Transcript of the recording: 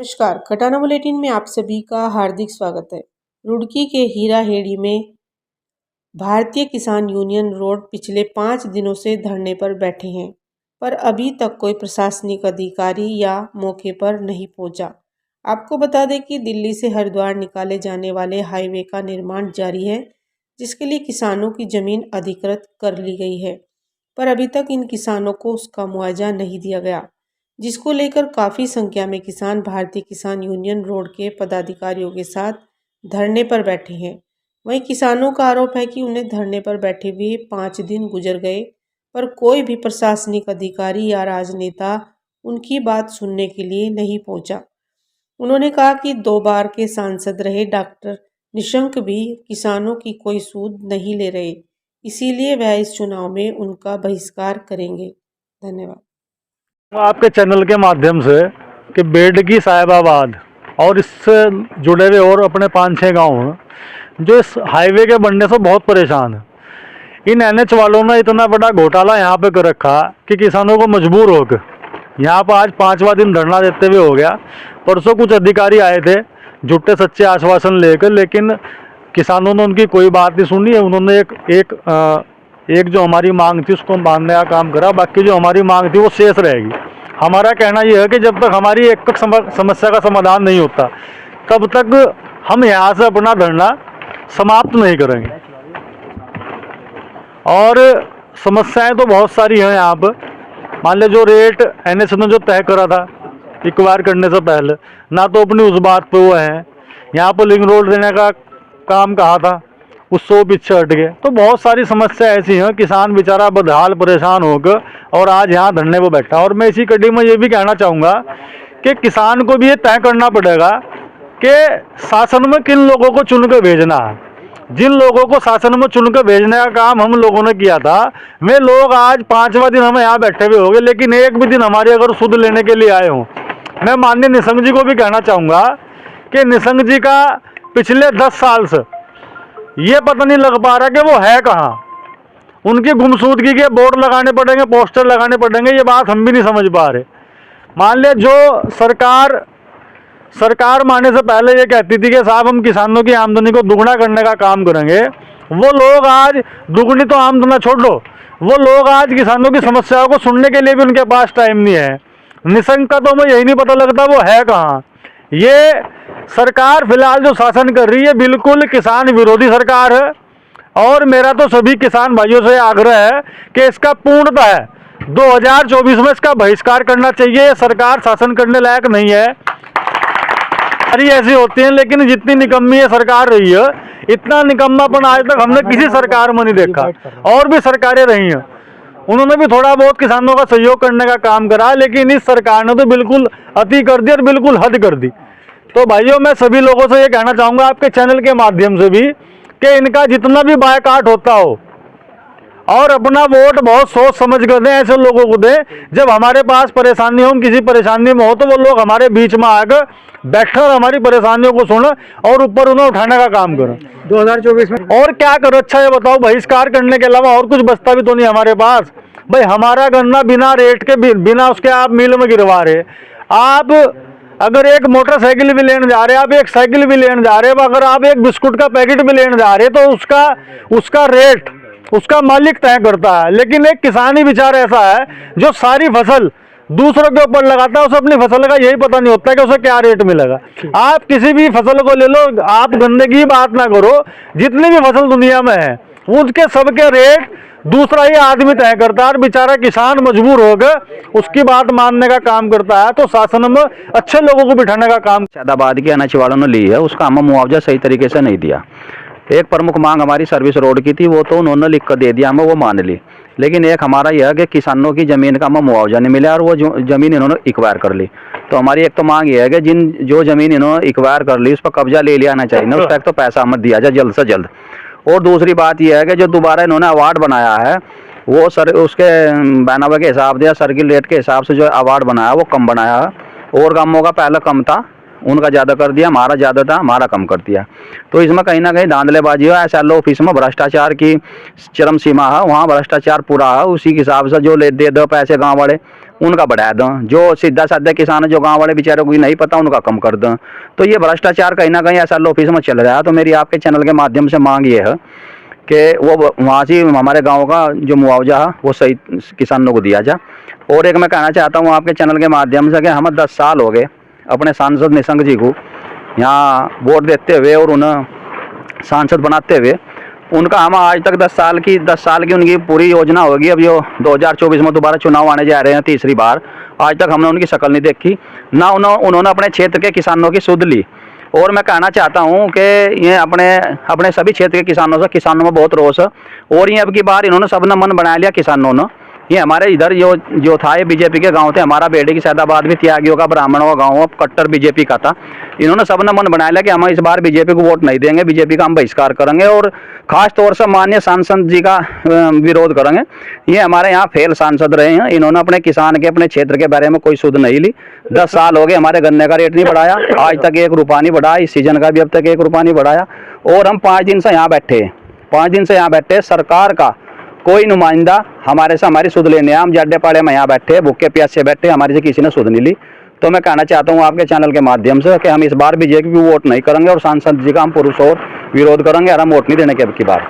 नमस्कार, खटाना बुलेटिन में आप सभी का हार्दिक स्वागत है। रुड़की के हीराहेड़ी में भारतीय किसान यूनियन रोड पिछले 5 दिनों से धरने पर बैठे हैं, पर अभी तक कोई प्रशासनिक अधिकारी या मौके पर नहीं पहुंचा। आपको बता दें कि दिल्ली से हरिद्वार निकाले जाने वाले हाईवे का निर्माण जारी है, जिसके लिए किसानों की जमीन अधिकृत कर ली गई है, पर अभी तक इन किसानों को उसका मुआवजा नहीं दिया गया, जिसको लेकर काफ़ी संख्या में किसान भारतीय किसान यूनियन रोड के पदाधिकारियों के साथ धरने पर बैठे हैं। वहीं किसानों का आरोप है कि उन्हें धरने पर बैठे हुए 5 दिन गुजर गए, पर कोई भी प्रशासनिक अधिकारी या राजनेता उनकी बात सुनने के लिए नहीं पहुंचा। उन्होंने कहा कि 2 बार के सांसद रहे डॉक्टर निशंक भी किसानों की कोई सूद नहीं ले रहे, इसीलिए वह इस चुनाव में उनका बहिष्कार करेंगे। धन्यवाद। आपके चैनल के माध्यम से कि बेडगी साहिबाबाद और इससे जुड़े हुए और अपने 5-6 गांव हैं जो इस हाईवे के बनने से बहुत परेशान हैं। इन एनएच वालों ने इतना बड़ा घोटाला यहाँ पे कर रखा कि किसानों को मजबूर होकर यहाँ पर आज 5वां दिन धरना देते हुए हो गया। परसों कुछ अधिकारी आए थे झूठे सच्चे आश्वासन लेकर, लेकिन किसानों ने उनकी कोई बात नहीं सुनी है। उन्होंने एक जो हमारी मांग थी उसको मानने का काम करा, बाकी जो हमारी मांग थी वो शेष रहेगी। हमारा कहना यह है कि जब तक हमारी एक समस्या का समाधान नहीं होता तब तक हम यहाँ से अपना धरना समाप्त नहीं करेंगे। और समस्याएं तो बहुत सारी हैं यहाँ पर। मान लो जो रेट एनएच ने जो तय करा था एक्वायर करने से पहले, ना तो अपनी उस बात पे वो है। यहाँ पर लिंक रोड देने का काम कहा था, उससे पीछे हट गए। तो बहुत सारी समस्या ऐसी हैं, किसान बेचारा बदहाल परेशान होकर और आज यहाँ धरने पर बैठा। और मैं इसी कड़ी में ये भी कहना चाहूँगा कि किसान को भी ये तय करना पड़ेगा कि शासन में किन लोगों को चुनकर भेजना है। जिन लोगों को शासन में चुनकर भेजने का काम हम लोगों ने किया था, वे लोग आज 5वां दिन हम यहाँ बैठे हुए हो गए, लेकिन एक भी दिन हमारी अगर सुध लेने के लिए आए हों। मैं माननीय निशंक जी को भी कहना चाहूँगा कि निशंक जी का पिछले 10 साल से ये पता नहीं लग पा रहा कि वो है कहाँ। उनकी गुमशुदगी के बोर्ड लगाने पड़ेंगे, पोस्टर लगाने पड़ेंगे, ये बात हम भी नहीं समझ पा रहे। मान लिया जो सरकार मानने से पहले ये कहती थी कि साहब हम किसानों की आमदनी को दुगना करने का काम करेंगे, वो लोग आज दुगनी तो आमदनी छोड़ दो, वो लोग आज किसानों की समस्याओं को सुनने के लिए भी उनके पास टाइम नहीं है। निशंक का तो हमें यही नहीं पता लगता वो है कहाँ। ये सरकार फिलहाल जो शासन कर रही है बिल्कुल किसान विरोधी सरकार है। और मेरा तो सभी किसान भाइयों से आग्रह है कि इसका पूर्णतः 2024 में इसका बहिष्कार करना चाहिए। ये सरकार शासन करने लायक नहीं है। सारी ऐसी होती हैं, लेकिन जितनी निकम्मी ये सरकार रही है, इतना निकम्मापन आज तक हमने किसी सरकार में नहीं देखा। और भी सरकारें रही हैं, उन्होंने भी थोड़ा बहुत किसानों का सहयोग करने का काम करा, लेकिन इस सरकार ने तो बिल्कुल अति कर दी और बिल्कुल हद कर दी। तो भाइयों मैं सभी लोगों से ये कहना चाहूँगा आपके चैनल के माध्यम से भी कि इनका जितना भी बायकाट होता हो और अपना वोट बहुत सोच समझ कर दें, ऐसे लोगों को दें जब हमारे पास परेशानी हो, हम किसी परेशानी में हो तो वो लोग हमारे बीच में आकर बैठकर हमारी परेशानियों को सुने और ऊपर उन्हें उठाने का काम करें। 2024 में और क्या करो? अच्छा ये बताओ, बहिष्कार करने के अलावा और कुछ बचता भी तो नहीं हमारे पास। भाई हमारा गन्ना बिना रेट के बिना उसके आप मिल में गिरवा रहे। आप अगर एक मोटरसाइकिल भी लेने जा रहे हैं, आप एक साइकिल भी लेने जा रहे हैं, अगर आप एक बिस्कुट का पैकेट भी लेने जा रहे हैं तो उसका रेट उसका मालिक तय करता है। लेकिन एक किसान ही बेचारा ऐसा है जो सारी फसल दूसरों के ऊपर लगाता है, उसे अपनी फसल का यही पता नहीं होता कि उसे क्या रेट मिलेगा। आप किसी भी फसल को ले लो, आप गन्ने की बात ना करो, जितनी भी फसल दुनिया में है उसके सबके रेट दूसरा ही आदमी तय करता है और बेचारा किसान मजबूर होकर उसकी बात मानने का काम करता है। तो शासन में अच्छे लोगों को बिठाने का काम साहिबाबाद के एनएच वालों ने ली है, उसका हमें मुआवजा सही तरीके से नहीं दिया। एक प्रमुख मांग हमारी सर्विस रोड की थी, वो तो उन्होंने लिख कर दे दिया, हमें वो मान ली। लेकिन एक हमारा यह है कि किसानों की ज़मीन का हमें मुआवजा नहीं मिला और वो ज़मीन इन्होंने एक्वायर कर ली। तो हमारी एक तो मांग यह है कि जो ज़मीन इन्होंने एक्वायर कर ली उस पर कब्जा ले लिया जाना चाहिए, उस पर एक तो पैसा हमें दिया जाए जल्द से जल्द। और दूसरी बात यह है कि जो दोबारा इन्होंने अवार्ड बनाया है वो उसके बैनावा के हिसाब से या सर्किल रेट के हिसाब से जो अवार्ड बनाया वो कम बनाया है। और कामों का पहले कम था, उनका ज़्यादा कर दिया, हमारा ज़्यादा था, हमारा कम कर दिया। तो इसमें कहीं ना कहीं धांधलेबाजी है। SLO ऑफिस में भ्रष्टाचार की चरम सीमा है, वहाँ भ्रष्टाचार पूरा है। उसी के हिसाब से जो ले दे दो पैसे गाँव वाले उनका बढ़ा दें, जो सीधा साधा किसान जो गांव वाले बेचारों को नहीं पता उनका कम कर दें। तो ये भ्रष्टाचार कहीं ना कहीं ऐसा ऑफिस में चल रहा है। तो मेरी आपके चैनल के माध्यम से मांग ये है कि वो वहाँ से हमारे गांव का जो मुआवजा है वो सही किसानों को दिया जाए। और एक मैं कहना चाहता हूँ आपके चैनल के माध्यम से कि हमें 10 साल हो गए अपने सांसद निशंक जी को यहाँ वोट देते हुए और उन्हें सांसद बनाते हुए। उनका हम आज तक 10 साल की उनकी पूरी योजना होगी। अब जो 2024 में दोबारा चुनाव आने जा रहे हैं तीसरी बार, आज तक हमने उनकी शक्ल नहीं देखी, ना उन्होंने अपने क्षेत्र के किसानों की सुध ली। और मैं कहना चाहता हूं कि ये अपने सभी क्षेत्र के किसानों में बहुत रोष है। और ये अब की बार इन्होंने सबने मन बना लिया किसानों ने। ये हमारे इधर जो था ये बीजेपी के गांव थे, हमारा बेटे की सैदाबाद भी त्यागियों का ब्राह्मणों का गाँव कट्टर बीजेपी का था। इन्होंने सबने मन बना लिया कि हम इस बार बीजेपी को वोट नहीं देंगे, बीजेपी का हम बहिष्कार करेंगे और खास तौर से माननीय सांसद जी का विरोध करेंगे। ये हमारे यहाँ फेल सांसद रहे हैं। इन्होंने अपने किसान के अपने क्षेत्र के बारे में कोई सुध नहीं ली। 10 साल हो गए, हमारे गन्ने का रेट नहीं बढ़ाया, आज तक 1 रुपया नहीं बढ़ाया, इस सीजन का भी अब तक 1 रुपया नहीं बढ़ाया। और हम 5 दिन से यहाँ बैठे, सरकार का कोई नुमाइंदा हमारे से हमारी सुध लेने, हम जड्डे पाड़े में यहाँ बैठे, भूखे प्यासे बैठे, हमारे से किसी ने सुध नहीं ली। तो मैं कहना चाहता हूँ आपके चैनल के माध्यम से कि हम इस बार बीजेपी को वोट नहीं करेंगे और सांसद जी का हम पुरुष और विरोध करेंगे और हम वोट नहीं देने की अब की बार।